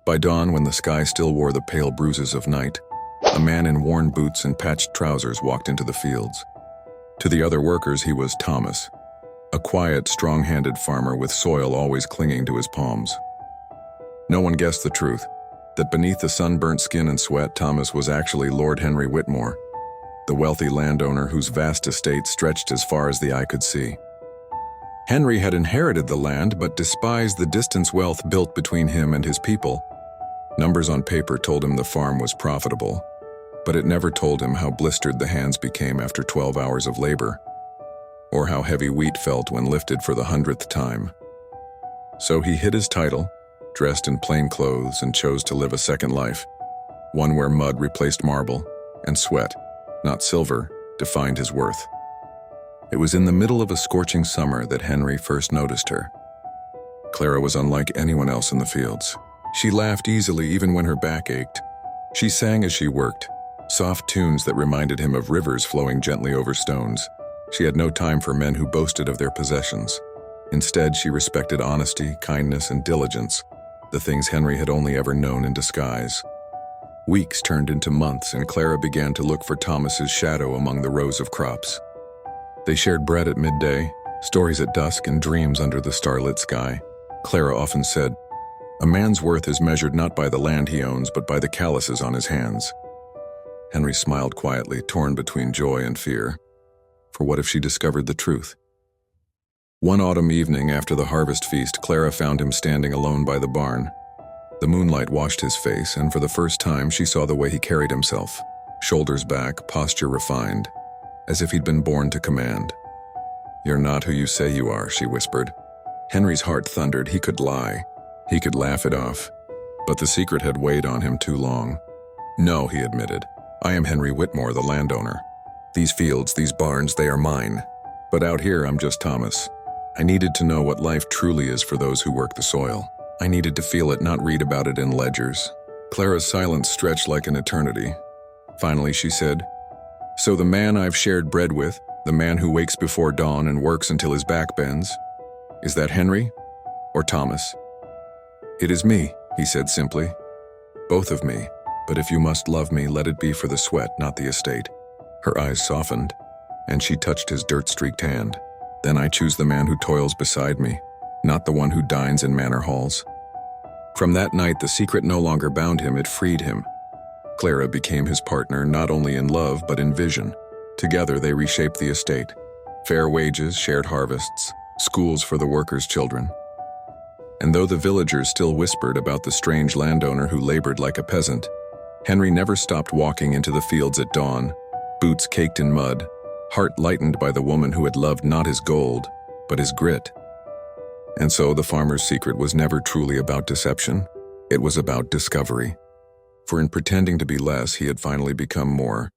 By dawn, when the sky still wore the pale bruises of night, a man in worn boots and patched trousers walked into the fields. To the other workers, he was Thomas, a quiet, strong-handed farmer with soil always clinging to his palms. No one guessed the truth, that beneath the sunburnt skin and sweat, Thomas was actually Lord Henry Whitmore, the wealthy landowner whose vast estate stretched as far as the eye could see. Henry had inherited the land, but despised the distant wealth built between him and his people. Numbers on paper told him the farm was profitable, but it never told him how blistered the hands became after 12 hours of labor, or how heavy wheat felt when lifted for the 100th time. So he hid his title, dressed in plain clothes, and chose to live a second life, one where mud replaced marble, and sweat, not silver, defined his worth. It was in the middle of a scorching summer that Henry first noticed her. Clara was unlike anyone else in the fields. She laughed easily even when her back ached. She sang as she worked, soft tunes that reminded him of rivers flowing gently over stones. She had no time for men who boasted of their possessions. Instead, she respected honesty, kindness, and diligence, the things Henry had only ever known in disguise. Weeks turned into months, and Clara began to look for Thomas's shadow among the rows of crops. They shared bread at midday, stories at dusk, and dreams under the starlit sky. Clara often said, "A man's worth is measured not by the land he owns, but by the calluses on his hands." Henry smiled quietly, torn between joy and fear. For what if she discovered the truth? One autumn evening after the harvest feast, Clara found him standing alone by the barn. The moonlight washed his face, and for the first time she saw the way he carried himself, shoulders back, posture refined, as if he'd been born to command. "You're not who you say you are," she whispered. Henry's heart thundered. He could lie. He could laugh it off. But the secret had weighed on him too long. "No," he admitted. "I am Henry Whitmore, the landowner. These fields, these barns, they are mine. But out here, I'm just Thomas. I needed to know what life truly is for those who work the soil. I needed to feel it, not read about it in ledgers." Clara's silence stretched like an eternity. Finally, she said, "So the man I've shared bread with, the man who wakes before dawn and works until his back bends, is that Henry or Thomas?" "It is me," he said simply. "Both of me, but if you must love me, let it be for the sweat, not the estate." Her eyes softened, and she touched his dirt-streaked hand. "Then I choose the man who toils beside me, not the one who dines in manor halls." From that night, the secret no longer bound him, it freed him. Clara became his partner not only in love but in vision. Together they reshaped the estate. Fair wages, shared harvests, schools for the workers' children. And though the villagers still whispered about the strange landowner who labored like a peasant, Henry never stopped walking into the fields at dawn, boots caked in mud, heart lightened by the woman who had loved not his gold, but his grit. And so the farmer's secret was never truly about deception. It was about discovery. For in pretending to be less, he had finally become more,